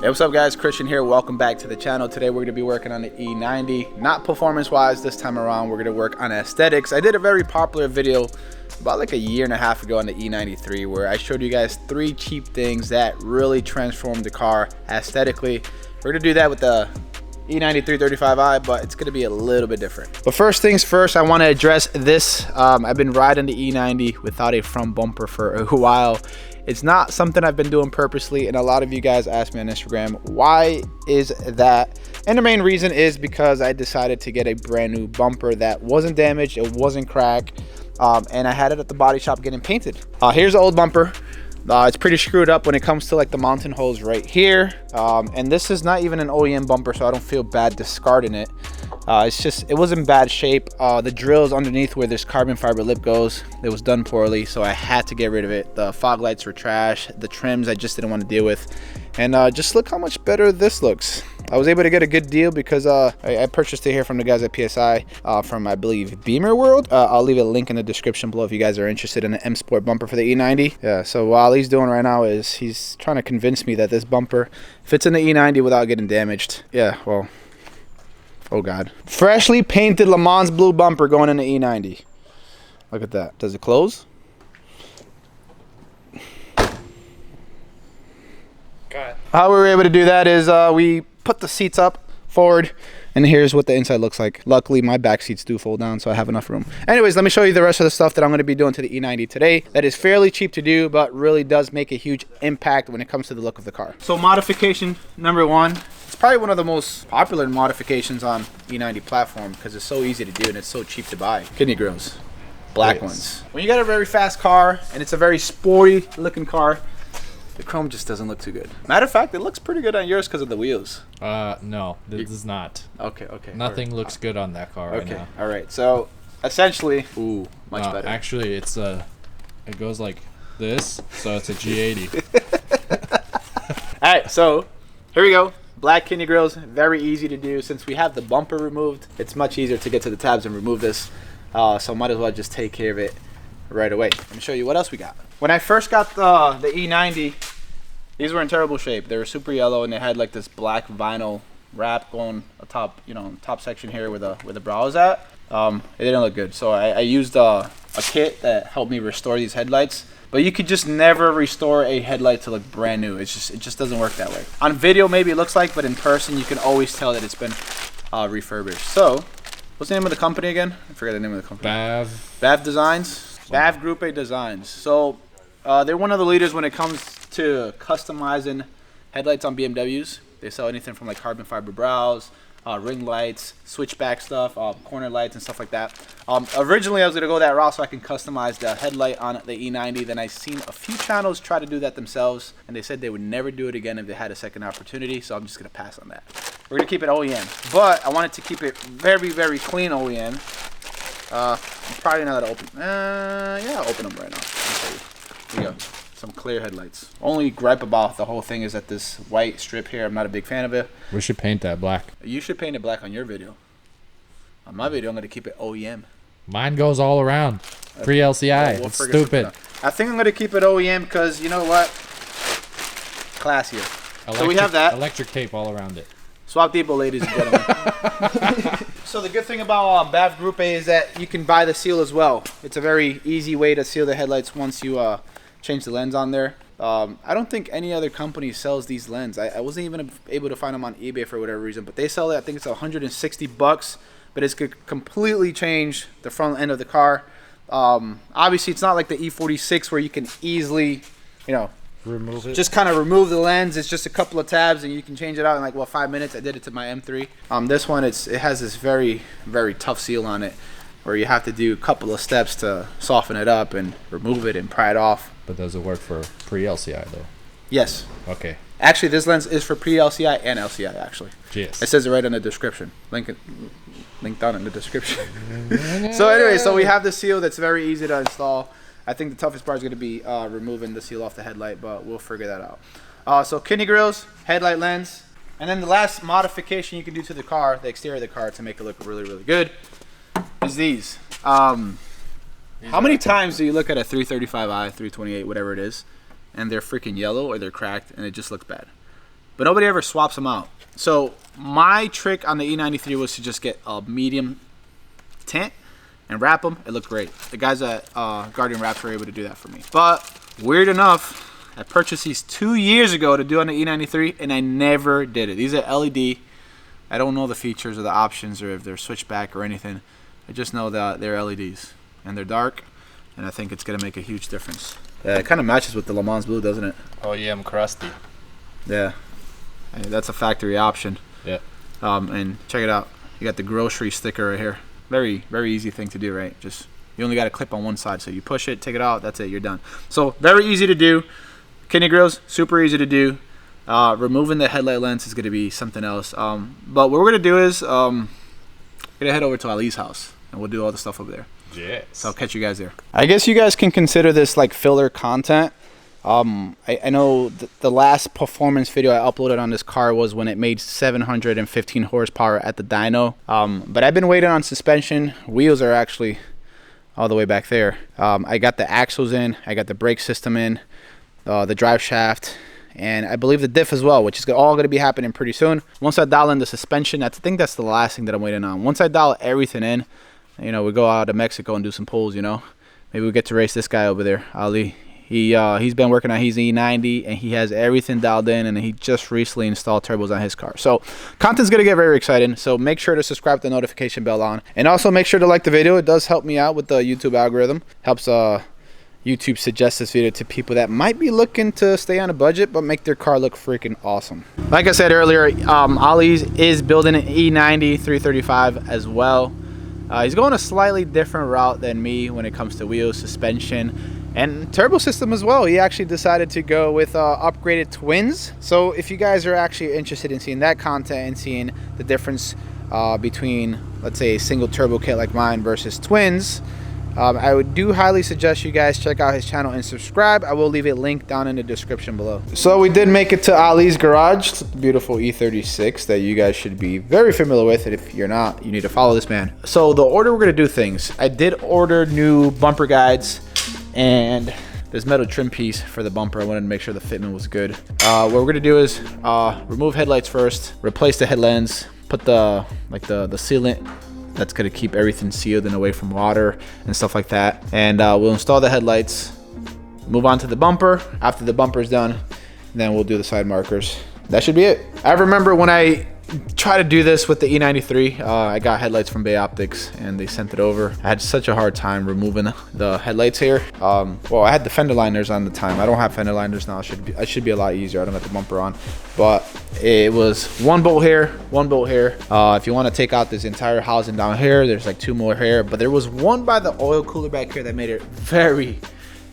Hey, what's up guys, Christian here. Welcome back to the channel. Today we're going to be working on the E90. Not performance wise this time around, we're going to work on aesthetics. I did a very popular video about like a year and a half ago on the E93 where I showed you guys 3 cheap things that really transformed the car aesthetically. We're going to do that with the E90 335i, but it's going to be a little bit different. But first things first, I want to address this. I've been riding the E90 without a front bumper for a while. It's not something I've been doing purposely, and a lot of you guys ask me on Instagram, why is that? And the main reason is because I decided to get a brand new bumper that wasn't damaged, it wasn't cracked, and I had it at the body shop getting painted. Here's the old bumper. It's pretty screwed up when it comes to like the mountain holes right here, and this is not even an OEM bumper, so I don't feel bad discarding it. It's just, it was in bad shape. The drills underneath where this carbon fiber lip goes, it was done poorly, so I had to get rid of it. The fog lights were trash, the trims I just didn't want to deal with, and just look how much better this looks. I was able to get a good deal because I purchased it here from the guys at PSI, from I believe Beamer World. I'll leave a link in the description below if you guys are interested in an M Sport bumper for the E90. Yeah, so what all he's doing right now is he's trying to convince me that this bumper fits in the E90 without getting damaged. Yeah, well, oh god. Freshly painted Le Mans blue bumper going in the E90. Look at that. Does it close? How we were able to do that is we put the seats up forward, and here's what the inside looks like. Luckily my back seats do fold down, so I have enough room. Anyways, let me show you the rest of the stuff that I'm going to be doing to the E90 today that is fairly cheap to do but really does make a huge impact when it comes to the look of the car. So modification number 1, it's probably one of the most popular modifications on E90 platform because it's so easy to do and it's so cheap to buy. Kidney grills, black ones. When you got a very fast car and it's a very sporty looking car, the chrome just doesn't look too good. Matter of fact, it looks pretty good on yours because of the wheels. No, this is not. Okay. Nothing looks good on that car right now. All right. So essentially, ooh, much better. Actually, it's it goes like this, so it's a G80. All right, so here we go. Black kidney grills, very easy to do. Since we have the bumper removed, it's much easier to get to the tabs and remove this. So might as well just take care of it right away. Let me show you what else we got. When I first got the E90, these were in terrible shape. They were super yellow and they had like this black vinyl wrap going atop, top section here where the brow is at. It didn't look good, so I used a kit that helped me restore these headlights. But you could just never restore a headlight to look brand new. It just doesn't work that way. On video maybe it looks like, but in person you can always tell that it's been refurbished. So what's the name of the company again? I forgot the name of the company. Bav Designs. Bav Gruppe Designs. So they're one of the leaders when it comes to customizing headlights on BMWs. They sell anything from like carbon fiber brows, ring lights, switchback stuff, corner lights and stuff like that. Originally I was gonna go that route so I can customize the headlight on the E90. Then I seen a few channels try to do that themselves, and they said they would never do it again if they had a second opportunity. So I'm just gonna pass on that. We're gonna keep it OEM, but I wanted to keep it very, very clean OEM. I'm probably not gonna open. Yeah, I'll open them right now. Here we go. Some clear headlights. Only gripe about the whole thing is that this white strip here, I'm not a big fan of it. We should paint that black. You should paint it black on your video. On my video, I'm going to keep it OEM. Mine goes all around. Pre-LCI. It's stupid. I think I'm going to keep it OEM because, you know what? Classier. So we have that. Electric tape all around it. Swap depot, ladies and gentlemen. So the good thing about Bav Gruppe is that you can buy the seal as well. It's a very easy way to seal the headlights once you change the lens on there. I don't think any other company sells these lenses. I wasn't even able to find them on eBay for whatever reason, but they sell it. I think it's $160, but it's could completely change the front end of the car. Obviously, it's not like the E46 where you can easily, remove it. Just kind of remove the lens. It's just a couple of tabs and you can change it out in like 5 minutes. I did it to my M3. This one, it has this very, very tough seal on it where you have to do a couple of steps to soften it up and remove it and pry it off. But does it work for pre-LCI though? Yes. Okay. Actually, this lens is for pre-LCI and LCI actually. Yes. It says it right in the description. Link down in the description. So anyway, so we have the seal that's very easy to install. I think the toughest part is going to be removing the seal off the headlight, but we'll figure that out. So kidney grills, headlight lens, and then the last modification you can do to the car, the exterior of the car to make it look really, really good, is these. How many times do you look at a 335i, 328, whatever it is, and they're freaking yellow or they're cracked and it just looks bad? but nobody ever swaps them out. So my trick on the E93 was to just get a medium tint and wrap them. It looked great. The guys at Guardian Wraps were able to do that for me. But weird enough, I purchased these 2 years ago to do on the E93, and I never did it. These are LED. I don't know the features or the options or if they're switchback or anything. I just know that they're LEDs and they're dark, and I think it's gonna make a huge difference. Yeah, it kind of matches with the Le Mans blue, doesn't it? Oh yeah, I'm crusty. Yeah, that's a factory option. Yeah. And check it out. You got the grocery sticker right here. Very, very easy thing to do, right? Just you only got to clip on one side, so you push it, take it out, that's it, you're done. So very easy to do. Kidney grills, super easy to do. Removing the headlight lens is going to be something else. But what we're going to do is we're going to head over to Ali's house, and we'll do all the stuff over there. Yes. So I'll catch you guys there. I guess you guys can consider this like filler content. I know the last performance video I uploaded on this car was when it made 715 horsepower at the dyno. But I've been waiting on suspension. Wheels are actually all the way back there. I got the axles in, I got the brake system in, the drive shaft, and I believe the diff as well, which is all going to be happening pretty soon. Once I dial in the suspension, I think that's the last thing that I'm waiting on. Once I dial everything in, you know, we go out to Mexico and do some pulls, you know. Maybe we get to race this guy over there, Ali. He's been working on his E90, and he has everything dialed in, and he just recently installed turbos on his car. So content's gonna get very exciting. So make sure to subscribe, the notification bell on, and also make sure to like the video. It does help me out with the YouTube algorithm. Helps YouTube suggest this video to people that might be looking to stay on a budget but make their car look freaking awesome. Like I said earlier, Ali's is building an E90 335 as well. He's going a slightly different route than me when it comes to wheels, suspension, and turbo system as well. He actually decided to go with upgraded twins. So if you guys are actually interested in seeing that content and seeing the difference between, let's say, a single turbo kit like mine versus twins, I would highly suggest you guys check out his channel and subscribe. I will leave a link down in the description below. So we did make it to Ali's garage. It's a beautiful E36 that you guys should be very familiar with. And if you're not, you need to follow this man. So the order we're gonna do things. I did order new bumper guides and this metal trim piece for the bumper. I wanted to make sure the fitment was good. What we're gonna do is remove headlights first, replace the head lens, put the sealant that's gonna keep everything sealed and away from water and stuff like that. And we'll install the headlights, move on to the bumper. After the bumper's done, then we'll do the side markers. That should be it. I remember when I tried to do this with the E93, I got headlights from Bay Optics and they sent it over. I had such a hard time removing the headlights here. Well, I had the fender liners on the time. I don't have fender liners now. I should be a lot easier. I don't have the bumper on, but it was one bolt here, one bolt here. If you want to take out this entire housing down here, there's like 2 more here, but there was one by the oil cooler back here that made it very,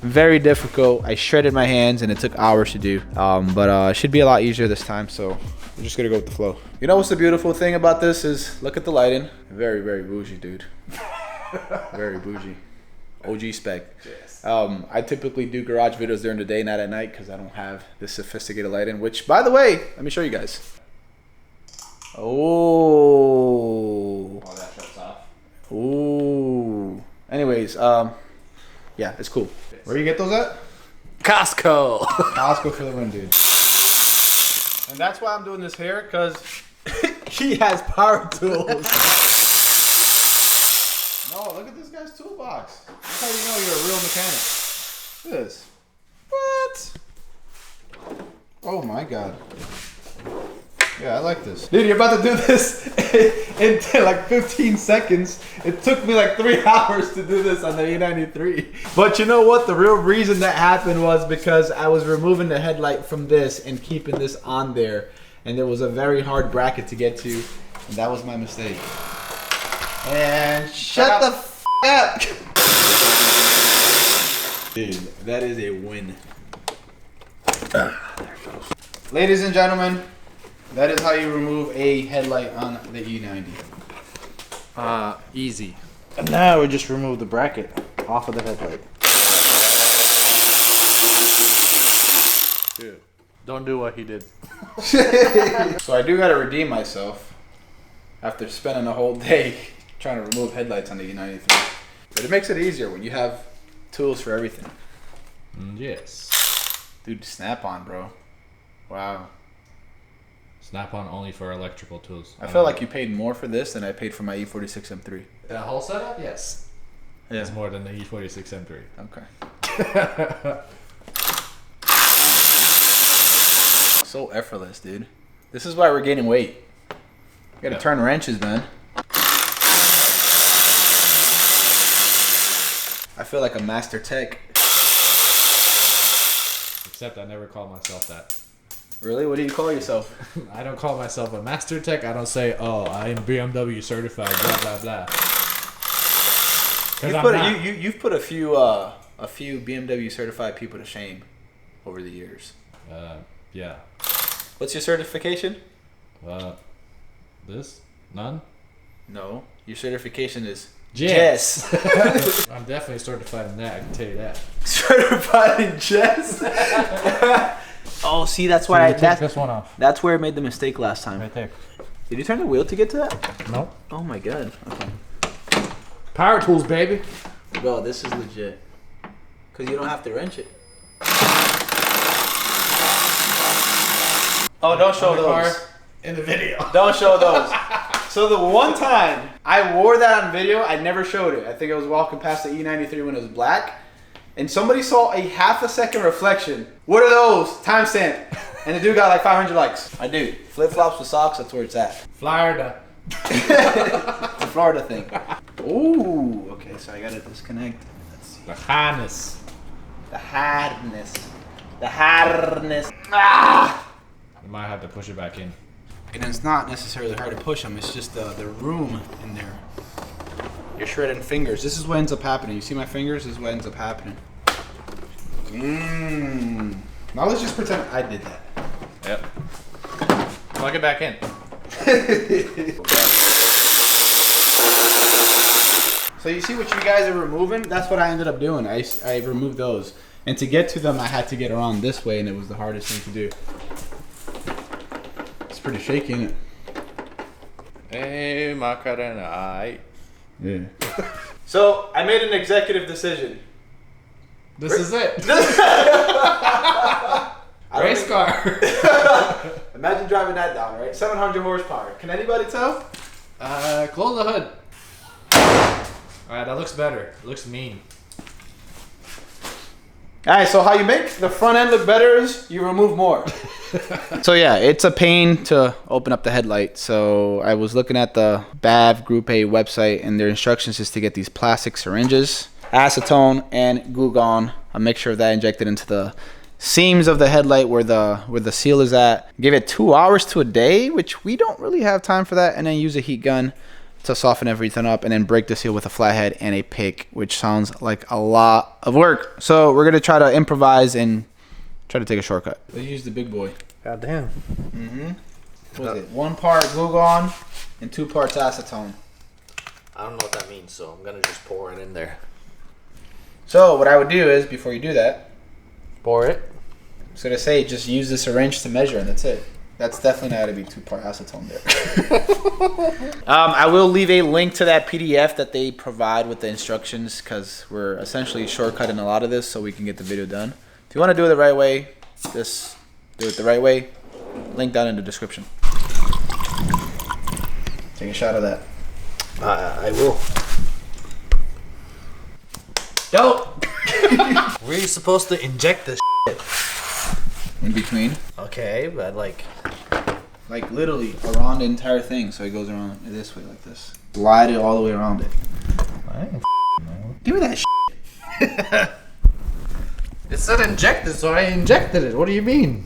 very difficult. I shredded my hands and it took hours to do, but it should be a lot easier this time. So we're just gonna go with the flow. You know what's the beautiful thing about this is, look at the lighting. Very, very bougie, dude. Very bougie. OG spec. Yes. I typically do garage videos during the day, not at night, because I don't have this sophisticated lighting, which, by the way, let me show you guys. Oh. Oh, that shuts off. Ooh. Anyways, yeah, it's cool. Where you get those at? Costco. Costco for the win, dude. And that's why I'm doing this here, because he has power tools. No, look at this guy's toolbox. That's how you know you're a real mechanic. Look at this. What? Oh my God. Yeah, I like this. Dude, you're about to do this in like 15 seconds. It took me like 3 hours to do this on the E93. But you know what? The real reason that happened was because I was removing the headlight from this and keeping this on there. And there was a very hard bracket to get to. And that was my mistake. And shut the f up. Dude, that is a win. There it goes. Ladies and gentlemen, that is how you remove a headlight on the E90. Easy. And now we just remove the bracket off of the headlight. Dude, don't do what he did. So I do gotta redeem myself after spending a whole day trying to remove headlights on the E93. But it makes it easier when you have tools for everything. Yes. Dude, snap on, bro. Wow. Snap-on only for electrical tools. I feel like you paid more for this than I paid for my E46 M3. The whole setup? Yes. Yeah. It's more than the E46 M3. Okay. So effortless, dude. This is why we're gaining weight. You gotta turn wrenches, man. I feel like a master tech. Except I never call myself that. Really? What do you call yourself? I don't call myself a master tech. I don't say, oh, I am BMW certified, blah, blah, blah. You've put a few BMW certified people to shame over the years. Yeah. What's your certification? This? None? No. Your certification is Jess. I'm definitely certified in that, I can tell you that. Certified in Jess? Oh, see, that's why take this one off. That's where I made the mistake last time. Right there. Did you turn the wheel to get to that? No. Oh my god. Okay. Power tools, baby. Bro, this is legit. Because you don't have to wrench it. Oh, don't show those. In the video. Don't show those. So the one time I wore that on video, I never showed it. I think I was walking past the E93 when it was black. And somebody saw a half a second reflection. What are those? Timestamp. And the dude got like 500 likes. I do. Flip-flops with socks, that's where it's at. Florida. The Florida thing. Ooh, okay, so I gotta disconnect. Let's see. The harness. The hardness. The hardness. Ah! You might have to push it back in. And it's not necessarily hard to push them, it's just the room in there. You're shredding fingers. This is what ends up happening. You see my fingers? This is what ends up happening. Now let's just pretend I did that. Yep. Plug it back in. So you see what you guys are removing? That's what I ended up doing. I removed those. And to get to them, I had to get around this way, and it was the hardest thing to do. It's pretty shaky, isn't it? Hey, Macarena. Yeah. So I made an executive decision. This is it. Race car. Imagine driving that down, right? 700 horsepower. Can anybody tell? Close the hood. Alright, that looks better. It looks mean. Alright, so how you make the front end look better is you remove more. So yeah, it's a pain to open up the headlight. So I was looking at the Bav Gruppe website, and their instructions is to get these plastic syringes, acetone and glugon, a mixture of that injected into the seams of the headlight where the seal is at. Give it 2 hours to a day, which we don't really have time for that, and then use a heat gun to soften everything up, and then break the seal with a flathead and a pick, which sounds like a lot of work. So we're gonna try to improvise and try to take a shortcut. Let's use the big boy. God damn. What is it? 1 part glugon and 2 parts acetone. I don't know what that means, so I'm gonna just pour it in there. So what I would do is, before you do that, Pour it. so to say, just use the syringe to measure, and that's it. That's definitely not going to be 2 part acetone there. I will leave a link to that PDF that they provide with the instructions, because we're essentially shortcutting a lot of this so we can get the video done. If you want to do it the right way, just do it the right way. Link down in the description. Take a shot of that. I will. Dope! Where are you supposed to inject this shit? In between. Okay, but like Literally around the entire thing, so it goes around this way like this. Slide it all the way around it. I ain't Give me that It said injected, so I injected it. What do you mean?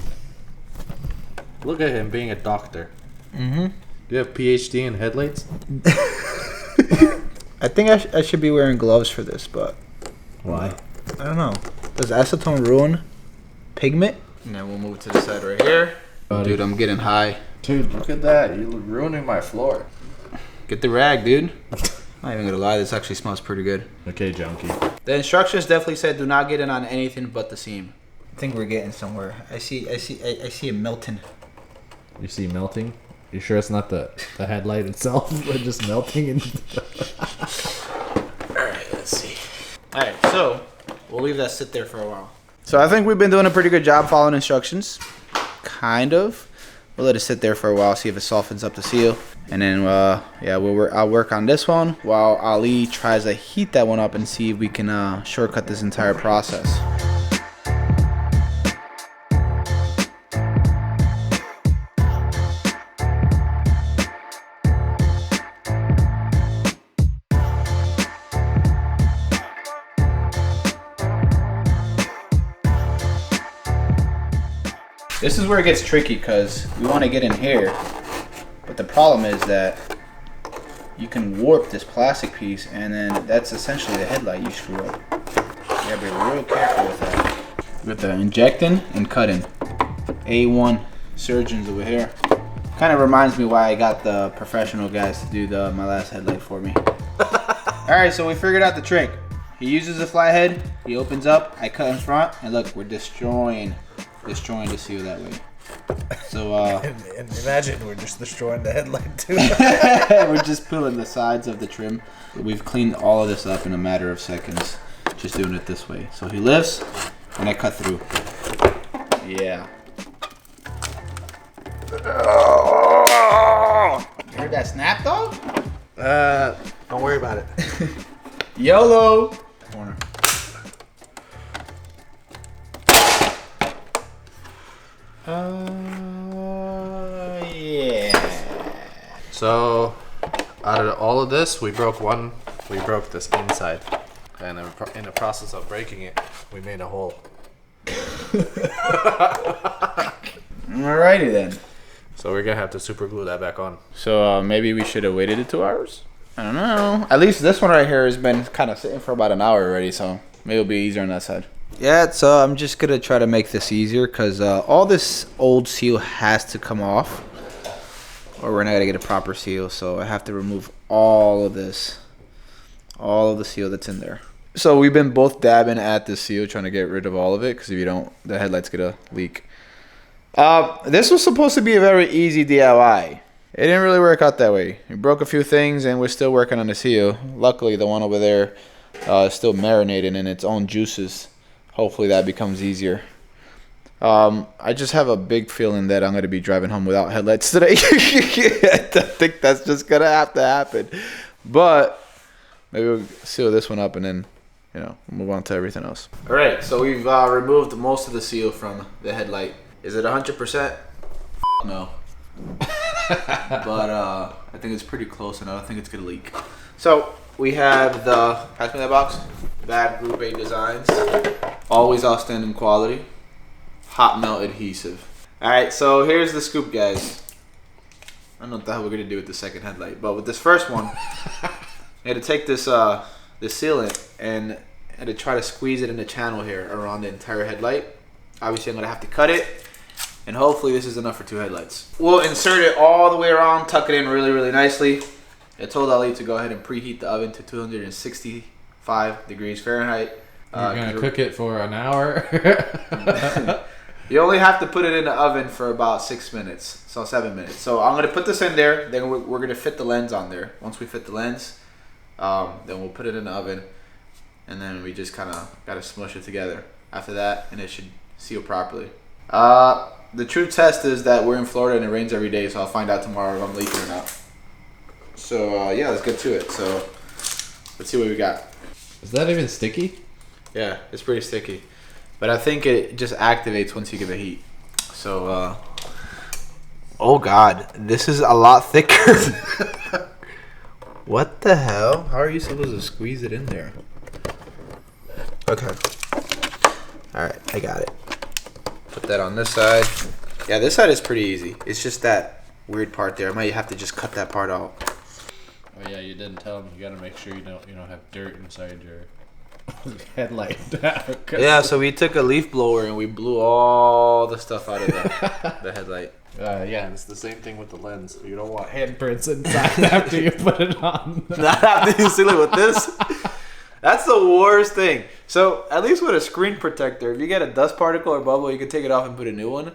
Look at him being a doctor. Mm-hmm. Do you have PhD in headlights? I think I should be wearing gloves for this, but Why? I don't know. Does acetone ruin pigment? And then we'll move to the side right here. Dude, I'm getting high. Dude, look at that. You're ruining my floor. Get the rag, dude. I'm not even gonna lie, this actually smells pretty good. Okay, junkie. The instructions definitely said do not get it on anything but the seam. I think we're getting somewhere. I see it melting. You see melting? You sure it's not the headlight itself, but just melting? Alright, let's see. Alright, so we'll leave that sit there for a while. So I think we've been doing a pretty good job following instructions. Kind of. We'll let it sit there for a while, see if it softens up the seal. And then, yeah, I'll work on this one while Ali tries to heat that one up and see if we can shortcut this entire process. This is where it gets tricky because we want to get in here, but the problem is that you can warp this plastic piece, and then that's essentially the headlight you screw up. You gotta be real careful with that. With the injecting and cutting. A1 surgeons over here. Kind of reminds me why I got the professional guys to do my last headlight for me. Alright, so we figured out the trick. He uses the flathead, he opens up, I cut in front, and look, we're destroying the seal that way. So and imagine we're just destroying the headlight too. We're just pulling the sides of the trim. We've cleaned all of this up in a matter of seconds, just doing it this way. So he lifts, and I cut through. Yeah. You heard that snap, dog? Don't worry about it. YOLO. Corner. Yeah. So, out of all of this, we broke this inside. And in the process of breaking it, we made a hole. Alrighty then. So we're gonna have to super glue that back on. So maybe we should have waited the 2 hours? I don't know. At least this one right here has been kind of sitting for about an hour already, so maybe it'll be easier on that side. Yeah, so I'm just going to try to make this easier because all this old seal has to come off or we're not going to get a proper seal. So I have to remove all of this, all of the seal that's in there. So we've been both dabbing at the seal trying to get rid of all of it because if you don't, the headlight's going to leak. This was supposed to be a very easy DIY. It didn't really work out that way. We broke a few things and we're still working on the seal. Luckily, the one over there is still marinating in its own juices. Hopefully that becomes easier. I just have a big feeling that I'm going to be driving home without headlights today. I think that's just going to have to happen. But maybe we'll seal this one up and then, you know, move on to everything else. All right, so we've removed most of the seal from the headlight. Is it 100%? No. But I think it's pretty close and I don't think it's going to leak. So we have pass me that box. Bav Gruppe Designs. Always outstanding quality. Hot melt adhesive. Alright, so here's the scoop, guys. I don't know what the hell we're going to do with the second headlight, but with this first one, I had to take this sealant and I had to try to squeeze it in the channel here around the entire headlight. Obviously, I'm going to have to cut it, and hopefully this is enough for 2 headlights. We'll insert it all the way around, tuck it in really, really nicely. I told Ali to go ahead and preheat the oven to 265 degrees Fahrenheit. You're going to cook it for an hour? You only have to put it in the oven for about 6 minutes, so 7 minutes. So I'm going to put this in there, then we're going to fit the lens on there. Once we fit the lens, then we'll put it in the oven, and then we just kind of got to smush it together after that, and it should seal properly. The true test is that we're in Florida and it rains every day, so I'll find out tomorrow if I'm leaking or not. So yeah, let's get to it. So let's see what we got. Is that even sticky? Yeah, it's pretty sticky, but I think it just activates once you give it heat. So oh god, this is a lot thicker. What the hell? How are you supposed to squeeze it in there? Okay. Alright, I got it. Put that on this side. Yeah, this side is pretty easy. It's just that weird part there. I might have to just cut that part out. Oh yeah, you didn't tell them. You got to make sure you don't have dirt inside your headlight. Yeah, so we took a leaf blower and we blew all the stuff out of the headlight. Yeah, it's the same thing with the lens. You don't want Handprints inside after you put it on. Not after you seal it with this. That's the worst thing. So at least with a screen protector, if you get a dust particle or bubble, you can take it off and put a new one.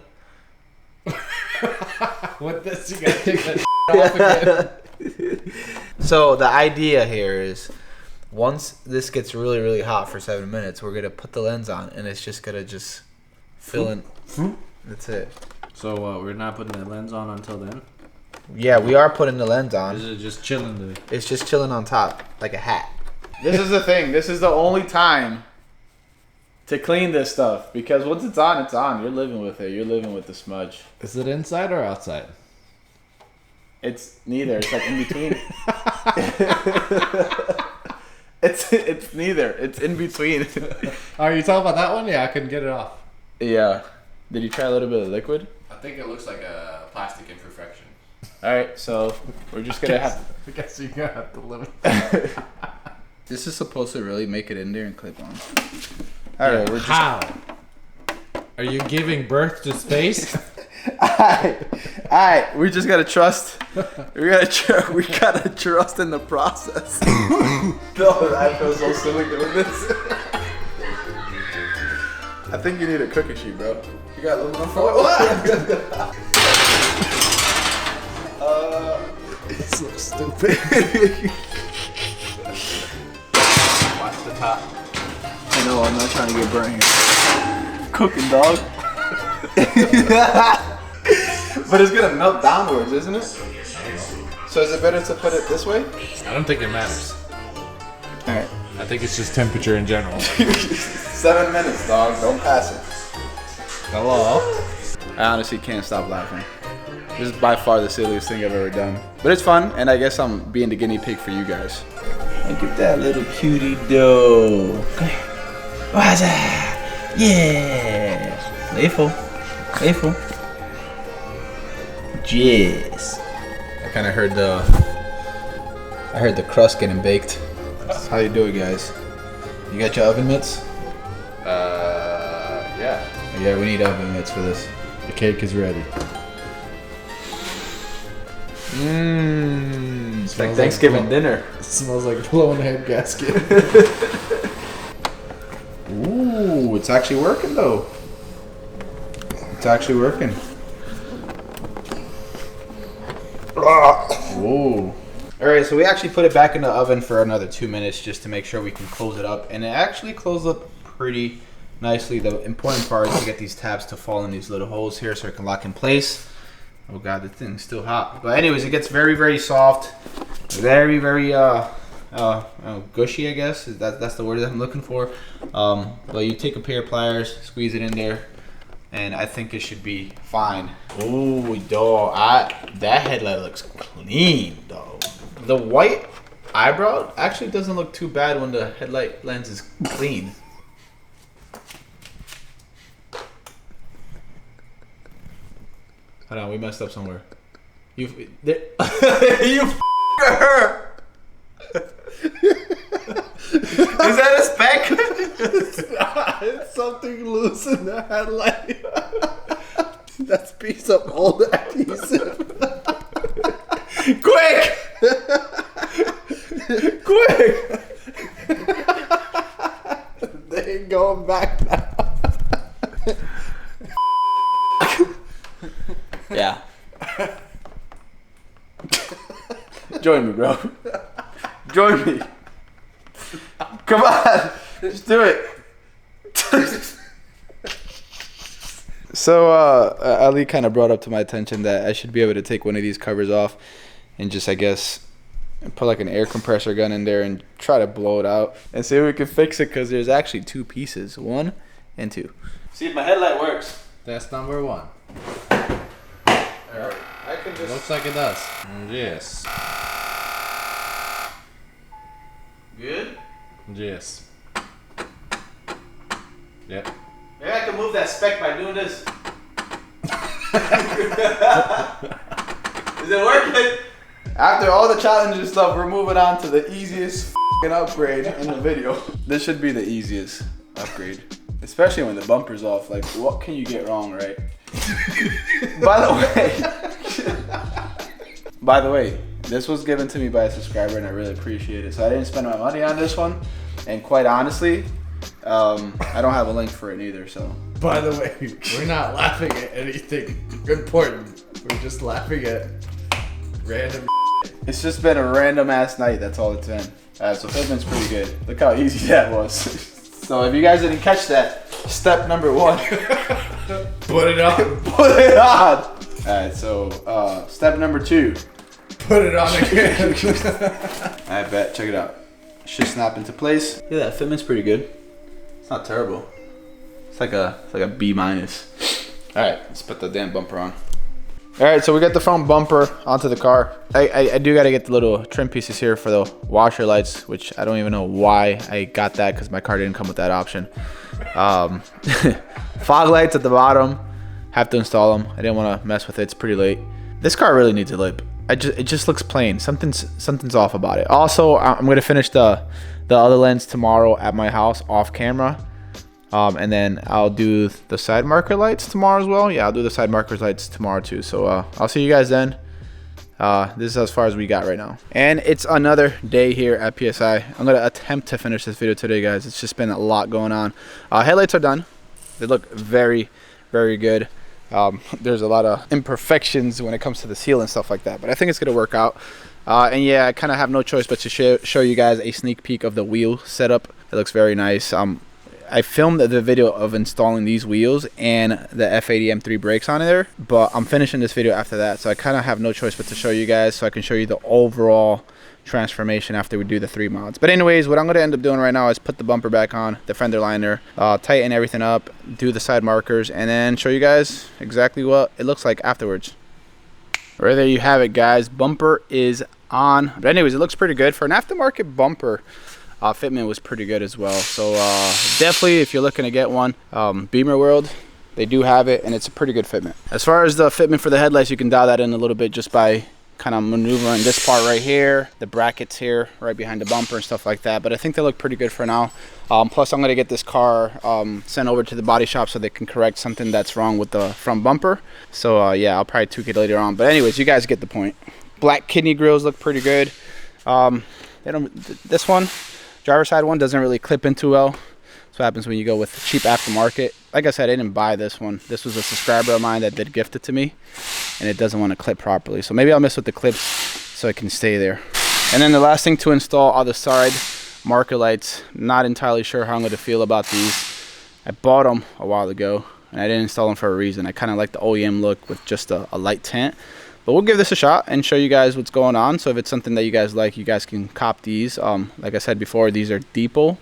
With this, you gotta take that off again. So the idea here is, once this gets really, really hot for 7 minutes, we're gonna put the lens on, and it's just gonna fill in. That's it. So we're not putting the lens on until then? Yeah, we are putting the lens Or on. is it just chilling today? It's just chilling on top, like a hat. This is the thing. This is the only time to clean this stuff. Because once it's on, it's on. You're living with it. You're living with the smudge. Is it inside or outside? It's neither. It's like in between. It's neither. It's in between. Oh, you talking about that one? Yeah, I couldn't get it off. Yeah. Did you try a little bit of liquid? I think it looks like a plastic imperfection. Alright, so we're just gonna have... I guess you're gonna have to live. This is supposed to really make it in there and clip on. Alright, we're just... How? Are you giving birth to space? Alright, we just gotta trust. We gotta trust in the process. No, I feel so silly doing this. I think you need a cookie sheet, bro. You got aluminum foil? This looks stupid. Watch the top. I know, I'm not trying to get burnt here. Cooking, dog. But it's gonna melt downwards, isn't it? So is it better to put it this way? I don't think it matters. Alright. I think it's just temperature in general. 7 minutes, dog. Don't pass it. Hello? I honestly can't stop laughing. This is by far the silliest thing I've ever done. But it's fun, and I guess I'm being the guinea pig for you guys. Look at that little cutie doe. Come here. What's that? Yeah. Playful. Playful. Yes. I kind of heard the crust getting baked. How you doing, guys? You got your oven mitts? Yeah. Yeah, we need oven mitts for this. The cake is ready. Mmm. It's like Smells Thanksgiving like dinner. It smells like a blown head gasket. Ooh, it's actually working though. It's actually working. Ooh. Alright, so we actually put it back in the oven for another 2 minutes just to make sure we can close it up. And it actually closed up pretty nicely. The important part is to get these tabs to fall in these little holes here so it can lock in place. Oh god, the thing's still hot. But anyways, it gets very, very soft. Very, very gushy, I guess. That's the word that I'm looking for. But you take a pair of pliers, squeeze it in there, and I think it should be fine. Ooh, dog, that headlight looks clean, dog. The white eyebrow actually doesn't look too bad when the headlight lens is clean. Hold on, we messed up somewhere. You her. Is that a speck? It's something loose in the headlight. That's a piece of old adhesive. Quick! Quick! They ain't going back now. Yeah. Join me, bro. Join me. Come on. Just do it. So, Ali kind of brought up to my attention that I should be able to take one of these covers off and just, I guess, put like an air compressor gun in there and try to blow it out and see if we can fix it, because there's actually 2 pieces, 1 and 2. See if my headlight works. That's number 1. Alright, I can just... Looks like it does. Yes. Good? Yes. Yep. Maybe I can move that speck by doing this. Is it working? After all the challenges stuff, we're moving on to the easiest upgrade in the video. This should be the easiest upgrade. Especially when the bumper's off. Like, what can you get wrong, right? By the way, this was given to me by a subscriber and I really appreciate it. So I didn't spend my money on this one. And quite honestly, I don't have a link for it either, so. By the way, we're not laughing at anything important. We're just laughing at random. It's just been a random ass night, that's all it's been. So filming's pretty good. Look how easy that was. So if you guys didn't catch that, step number 1. Put it on. Put it on. All right, so step number 2. Put it on again. I bet. Check it out. Should snap into place. Yeah, that fitment's pretty good. It's not terrible. It's like a B minus. All right, let's put the damn bumper on. All right, so we got the front bumper onto the car. I do got to get the little trim pieces here for the washer lights, which I don't even know why I got that because my car didn't come with that option. Fog lights at the bottom. Have to install them. I didn't want to mess with it. It's pretty late. This car really needs a lip. It just looks plain. Something's off about it. Also, I'm gonna finish the other lens tomorrow at my house off camera, and then I'll do the side marker lights tomorrow as well. Yeah, I'll do the side markers lights tomorrow too. So I'll see you guys then. This is as far as we got right now, and it's another day here at PSI. I'm gonna attempt to finish this video today, guys. It's just been a lot going on. Headlights are done. They look very, very good. There's a lot of imperfections when it comes to the seal and stuff like that, but I think it's gonna work out. And yeah, I kind of have no choice but to show you guys a sneak peek of the wheel setup. It looks very nice. I filmed the video of installing these wheels and the F80 M3 brakes on there, but I'm finishing this video after that, so I kind of have no choice but to show you guys so I can show you the overall transformation after we do the 3 mods. But anyways, what I'm going to end up doing right now is put the bumper back on, the fender liner, tighten everything up, do the side markers, and then show you guys exactly what it looks like afterwards. Right there you have it, guys. Bumper is on. But anyways, it looks pretty good for an aftermarket bumper. Fitment was pretty good as well. So definitely, if you're looking to get one, Beamer World, they do have it, and it's a pretty good fitment. As far as the fitment for the headlights, you can dial that in a little bit just by kind of maneuvering this part right here, the brackets here right behind the bumper and stuff like that. But I think they look pretty good for now. Plus I'm going to get this car sent over to the body shop so they can correct something that's wrong with the front bumper. So yeah, I'll probably tweak it later on, but anyways, you guys get the point. Black kidney grills look pretty good. This one, driver's side one, doesn't really clip in too well. That's what happens when you go with cheap aftermarket. Like I said, I didn't buy this one. This was a subscriber of mine that did gift it to me, and it doesn't want to clip properly. So maybe I'll mess with the clips so it can stay there. And then the last thing to install are the side marker lights. Not entirely sure how I'm going to feel about these. I bought them a while ago, and I didn't install them for a reason. I kind of like the OEM look with just a light tint. But we'll give this a shot and show you guys what's going on. So if it's something that you guys like, you guys can cop these. Like I said before, these are depot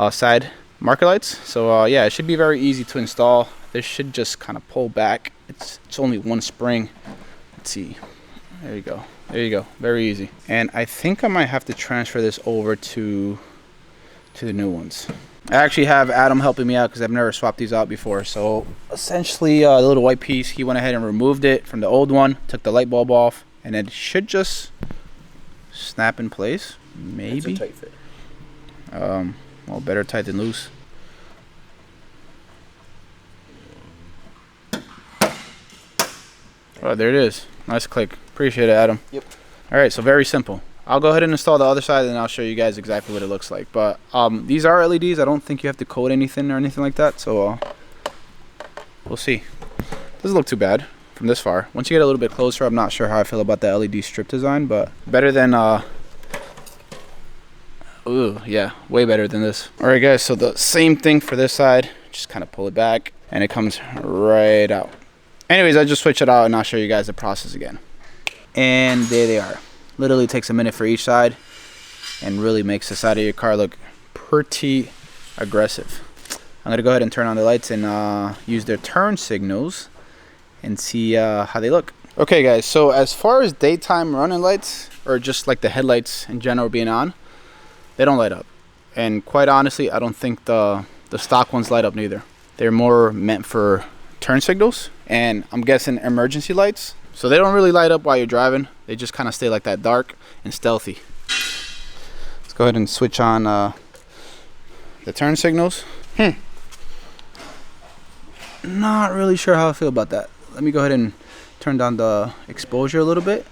side marker lights. So yeah, it should be very easy to install. This should just kind of pull back. It's only one spring. Let's see. There you go. There you go. Very easy. And I think I might have to transfer this over to the new ones. I actually have Adam helping me out because I've never swapped these out before. So essentially the little white piece, he went ahead and removed it from the old one, took the light bulb off, and it should just snap in place. Maybe. It's a tight fit. Well, better tight than loose. Oh, there it is. Nice click. Appreciate it, Adam. Yep. All right, so very simple. I'll go ahead and install the other side, and I'll show you guys exactly what it looks like. But these are LEDs. I don't think you have to code anything or anything like that. So we'll see. Doesn't look too bad from this far. Once you get a little bit closer, I'm not sure how I feel about the LED strip design, but better than ooh, yeah, way better than this. All right, guys, so the same thing for this side. Just kind of pull it back, and it comes right out. Anyways, I just switch it out, and I'll show you guys the process again. And there they are. Literally takes a minute for each side, and really makes the side of your car look pretty aggressive. I'm gonna go ahead and turn on the lights and use their turn signals and see how they look. Okay, guys, so as far as daytime running lights, or just like the headlights in general being on, they don't light up. And quite honestly, I don't think the stock ones light up neither. They're more meant for turn signals, and I'm guessing emergency lights. So they don't really light up while you're driving. They just kind of stay like that, dark and stealthy. Let's go ahead and switch on the turn signals. Not really sure how I feel about that. Let me go ahead and turn down the exposure a little bit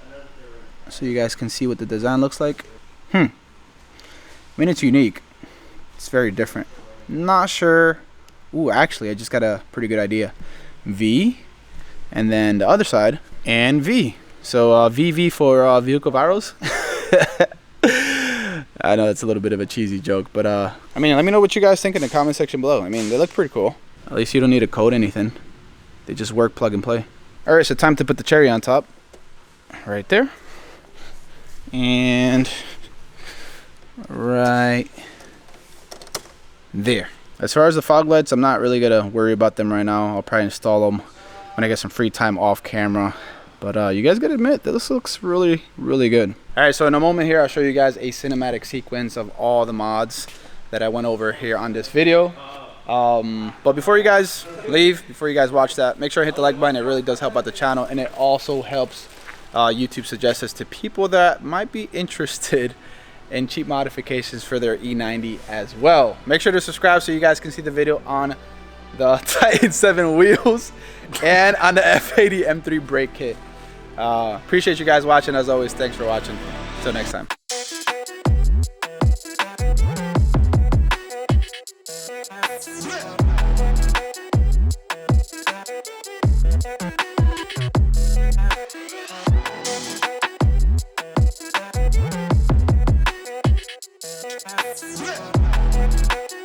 so you guys can see what the design looks like. I mean, it's unique. It's very different. Not sure. Ooh, actually, I just got a pretty good idea. V, and then the other side, and V. So VV for vehicle virals. I know it's a little bit of a cheesy joke, but I mean, let me know what you guys think in the comment section below. I mean, they look pretty cool. At least you don't need to code anything. They just work, plug and play. All right, so time to put the cherry on top. Right there. And right there. As far as the fog lights, I'm not really gonna worry about them right now. I'll probably install them when I get some free time off camera. But you guys gotta admit, this looks really, really good. All right, so in a moment here, I'll show you guys a cinematic sequence of all the mods that I went over here on this video. But before you guys leave, before you guys watch that, make sure to hit the like button. It really does help out the channel, and it also helps YouTube suggest us to people that might be interested in cheap modifications for their E90 as well. Make sure to subscribe so you guys can see the video on the Titan 7 wheels and on the F80 M3 brake kit. Appreciate you guys watching. As always, thanks for watching. Until next time. Yeah.